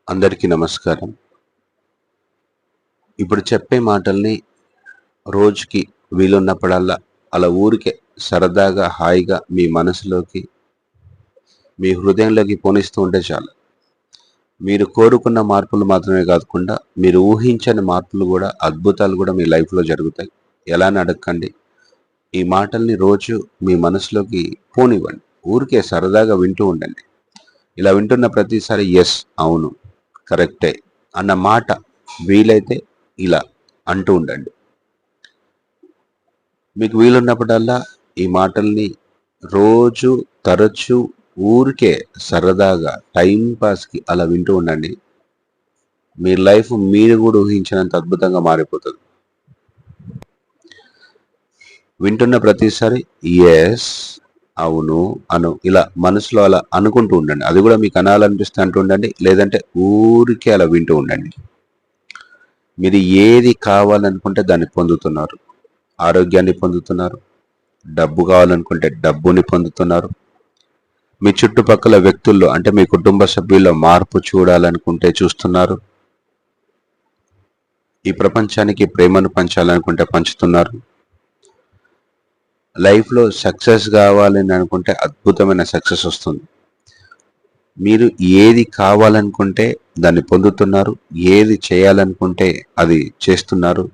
అందరికీ నమస్కారం. ఇప్పుడు చెప్పే మాటల్ని రోజుకి వీలున్నప్పుడల్లా అలా ఊరికే సరదాగా, హాయిగా మీ మనసులోకి, మీ హృదయంలోకి పోనిస్తూ ఉంటే చాలు. మీరు కోరుకున్న మార్పులు మాత్రమే కాకుండా, మీరు ఊహించని మార్పులు గూడా, అద్భుతాలు గూడా మీ లైఫ్‌లో జరుగుతాయి. ఎలా అని అడక్కండి. ఈ మాటల్ని రోజు మీ మనసులోకి పోనివ్వండి. ఊరికే సరదాగా వింటూ ఉండండి. ఇలా వింటున్న ప్రతిసారి యెస్, అవును, కరెక్టే అన్న మాట వీలైతే ఇలా అంటూ ఉండండి. మీకు వీలున్నప్పుడల్లా ఈ మాటల్ని రోజు తరచూ ఊరికే సరదాగా టైం పాస్‌కి అలా వింటూ ఉండండి. మీ లైఫ్ మీరు గూడా ఊహించినంత అద్భుతంగా మారిపోతది. వింటున్న ప్రతిసారి యెస్, అవును, ఇలా మనసులో అలా అనుకుంటూ ఉండండి. అది గూడా మీకు అనాలనిపిస్తే అంటూ ఉండండి. లేదంటే ఊరికే అలా వింటూ ఉండండి. మీరు ఏది కావాలనుకుంటే దాన్ని పొందుతున్నారు. ఆరోగ్యాన్ని పొందుతున్నారు. డబ్బు కావాలనుకుంటే డబ్బుని పొందుతున్నారు. మీ చుట్టుపక్కల వ్యక్తుల్లో అంటే మీ కుటుంబ సభ్యుల్లో మార్పు చూడాలనుకుంటే చూస్తున్నారు. ఈ ప్రపంచానికి ప్రేమను పంచాలనుకుంటే పంచుతున్నారు. లైఫ్‌లో సక్సెస్ కావాలని అనుకుంటే అద్భుతమైన సక్సెస్ వస్తుంది. మీరు ఏది కావాలనుకుంటే దాన్ని పొందుతున్నారు. ఏది చేయాలనుకుంటే అది చేస్తున్నారు.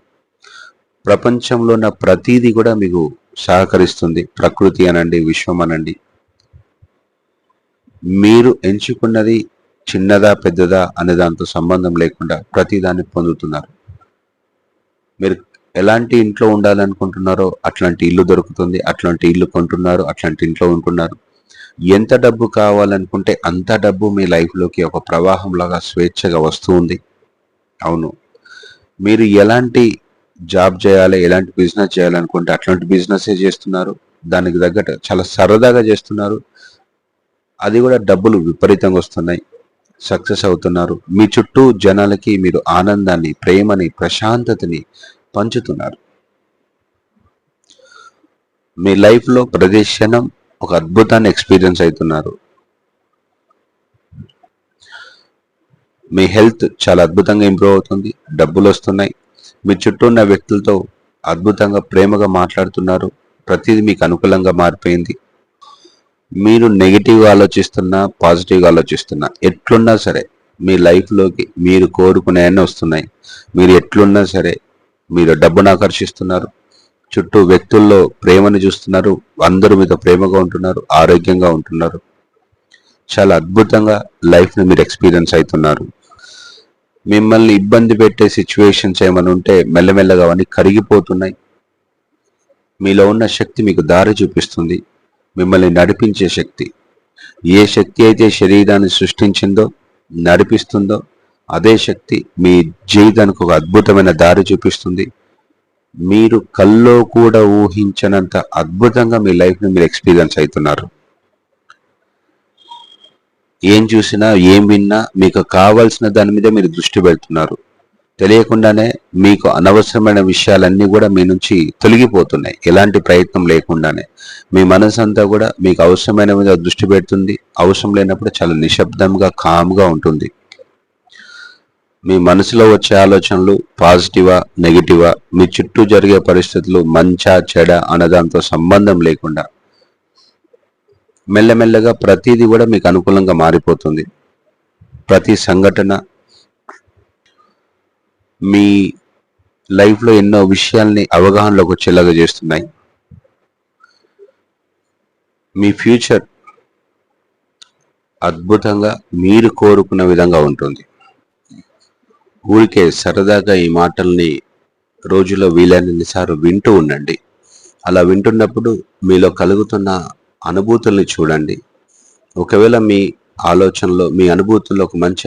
ప్రపంచంలో ఉన్న ప్రతీది కూడా మీకు సహకరిస్తుంది. ప్రకృతి అనండి, విశ్వం అనండి. మీరు ఎంచుకున్నది చిన్నదా, పెద్దదా అనే దాంతో సంబంధం లేకుండా ప్రతిదాన్ని పొందుతున్నారు. మీరు ఎలాంటి ఇంట్లో ఉండాలనుకుంటున్నారో అట్లాంటి ఇల్లు దొరుకుతుంది. అట్లాంటి ఇల్లు కొంటున్నారు. అట్లాంటి ఇంట్లో ఉంటున్నారు. ఎంత డబ్బు కావాలనుకుంటే అంత డబ్బు మీ లైఫ్‌లోకి ఒక ప్రవాహంలాగా స్వేచ్ఛగా వస్తూ ఉంది. అవును. మీరు ఎలాంటి జాబ్ చేయాలి, ఎలాంటి బిజినెస్ చేయాలనుకుంటే అట్లాంటి బిజినెసే చేస్తున్నారు. దానికి తగ్గట్టు చాలా సరదాగా చేస్తున్నారు. అది కూడా డబ్బులు విపరీతంగా వస్తున్నాయి. సక్సెస్ అవుతున్నారు. మీ చుట్టూ జనాలకి మీరు ఆనందాన్ని, ప్రేమని, ప్రశాంతతని పంచుతున్నారు. మీ లైఫ్‌లో ప్రతి క్షణం ఒక అద్భుతాన్ని ఎక్స్‌పీరియన్స్ అయితున్నారు. మీ హెల్త్ చాలా అద్భుతంగా ఇంప్రూవ్ అవుతుంది. డబ్బులొస్తున్నాయి. మీ చుట్టూ ఉన్న వ్యక్తులతో అద్భుతంగా ప్రేమగా మాట్లాడుతున్నారు. ప్రతీది మీకు అనుకూలంగా మారిపోయింది. మీరు నెగెటివ్‌గా ఆలోచిస్తున్నా, పాజిటివ్‌గా ఆలోచిస్తున్నా, ఎట్లున్నా సరే మీ లైఫ్‌లోకి మీరు కోరుకునేయన్నీ వస్తున్నాయి. మీరు ఎట్లున్నా సరే మీరు డబ్బును ఆకర్షిస్తున్నారు. చుట్టూ వ్యక్తుల్లో ప్రేమను చూస్తున్నారు. అందరూ మీతో ప్రేమగా ఉంటున్నారు. ఆరోగ్యంగా ఉంటున్నారు. చాలా అద్భుతంగా లైఫ్‌ని మీరు ఎక్స్‌పీరియన్స్ అయితున్నారు. మిమ్మల్ని ఇబ్బంది పెట్టే సిట్యుయేషన్స్ ఏమైనా ఉంటే మెల్లమెల్లగా అవన్నీ కరిగిపోతున్నాయి. మీలో ఉన్న శక్తి మీకు దారి చూపిస్తుంది. మిమ్మల్ని నడిపించే శక్తి. ఏ శక్తి అయితే శరీరాన్ని సృష్టించిందో, నడిపిస్తుందో అదే శక్తి మీ జీవితానికి ఒక అద్భుతమైన దారి చూపిస్తుంది. మీరు కల్లో కూడా ఊహించనంత అద్భుతంగా మీ లైఫ్‌ని మీరు ఎక్స్‌పీరియన్స్ అయితున్నారు. ఏం చూసినా, ఏం విన్నా మీకు కావాల్సిన దాని మీదే మీరు దృష్టి పెడుతున్నారు. తెలియకుండానే మీకు అనవసరమైన విషయాలన్నీ కూడా మీ నుంచి తొలగిపోతున్నాయి. ఎలాంటి ప్రయత్నం లేకుండానే. మీ మనసంతా కూడా మీకు అవసరమైన మీద దృష్టి పెడుతుంది. అవసరం లేనప్పుడు చాలా నిశ్శబ్దంగా, కామ్‌గా ఉంటుంది. మీ మనసులో వచ్చే ఆలోచనలు పాజిటివా, నెగెటివా, మీ చుట్టూ జరిగే పరిస్థితులు మంచా, చెడా అన్నదాంతో సంబంధం లేకుండా మెల్లమెల్లగా ప్రతీది కూడా మీకు అనుకూలంగా మారిపోతుంది. ప్రతి సంఘటన మీ లైఫ్‌లో ఎన్నో విషయాల్ని అవగాహనలోకి వచ్చేలాగా చేస్తున్నాయి. మీ ఫ్యూచర్ అద్భుతంగా మీరు కోరుకున్న విధంగా ఉంటుంది. ఊరికే సరదాగా ఈ మాటల్ని రోజులో వీలైనన్ని సార్లు వింటూ ఉండండి. అలా వింటున్నప్పుడు మీలో కలుగుతున్న అనుభూతుల్ని చూడండి. ఒకవేళ మీ ఆలోచనలో, మీ అనుభూతుల్లో ఒక మంచి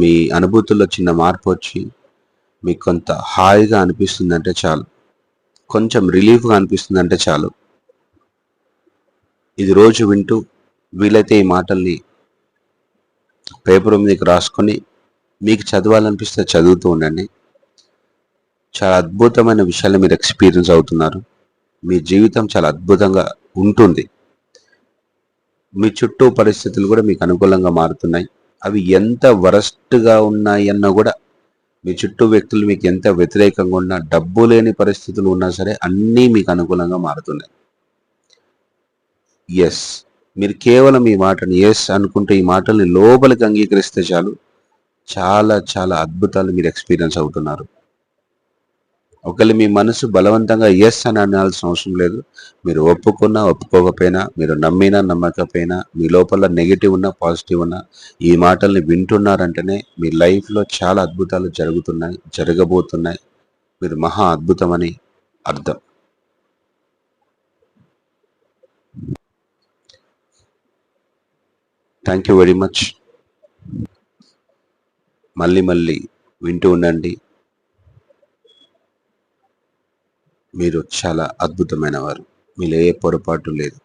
మీ అనుభూతుల్లో చిన్న మార్పు వచ్చి మీకు కొంత హాయిగా అనిపిస్తుందంటే చాలు. కొంచెం రిలీఫ్‌గా అనిపిస్తుందంటే చాలు. ఇది రోజు వింటూ వీలైతే ఈ మాటల్ని పేపర్ మీదకి రాసుకొని మీకు చదవాలనిపిస్తే చదువుతూ ఉండండి. చాలా అద్భుతమైన విషయాలు మీరు ఎక్స్‌పీరియన్స్ అవుతున్నారు. మీ జీవితం చాలా అద్భుతంగా ఉంటుంది. మీ చుట్టూ పరిస్థితులు కూడా మీకు అనుకూలంగా మారుతున్నాయి. అవి ఎంత వరస్ట్గా ఉన్నాయన్నా కూడా, మీ చుట్టూ వ్యక్తులు మీకు ఎంత వ్యతిరేకంగా ఉన్నా, డబ్బు లేని పరిస్థితులు ఉన్నా సరే అన్నీ మీకు అనుకూలంగా మారుతున్నాయి. ఎస్, మీరు కేవలం ఈ మాటని ఎస్ అనుకుంటే, ఈ మాటల్ని లోపలికి అంగీకరిస్తే చాలు, చాలా చాలా అద్భుతాలు మీరు ఎక్స్పీరియన్స్ అవుతున్నారు. ఒకవేళ మీ మనసు బలవంతంగా ఎస్ అని అనాల్సిన అవసరం లేదు. మీరు ఒప్పుకున్నా ఒప్పుకోకపోయినా, మీరు నమ్మినా నమ్మకపోయినా, మీ లోపల నెగిటివ్ ఉన్నా పాజిటివ్ ఉన్నా, ఈ మాటల్ని వింటున్నారంటేనే మీ లైఫ్లో చాలా అద్భుతాలు జరుగుతున్నాయి, జరగబోతున్నాయి. మీరు మహా అద్భుతమని అర్థం. Thank you very much. మళ్ళీ మళ్ళీ వింటూ ఉండండి. మీరు చాలా అద్భుతమైన వారు. మీలో ఏ పొరపాటు లేదు.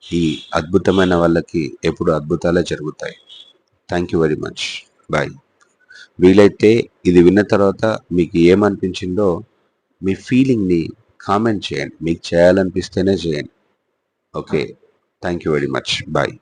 ఈ అద్భుతమైన వాళ్ళకి ఎప్పుడు అద్భుతాలే జరుగుతాయి. Thank you very much. Bye. వీలైతే ఇది విన్న తర్వాత మీకు ఏమనిపించిందో మీ ఫీలింగ్ని కామెంట్ చేయండి. మీకు చేయాలనిపిస్తేనే చేయండి. Okay. Thank you very much. Bye.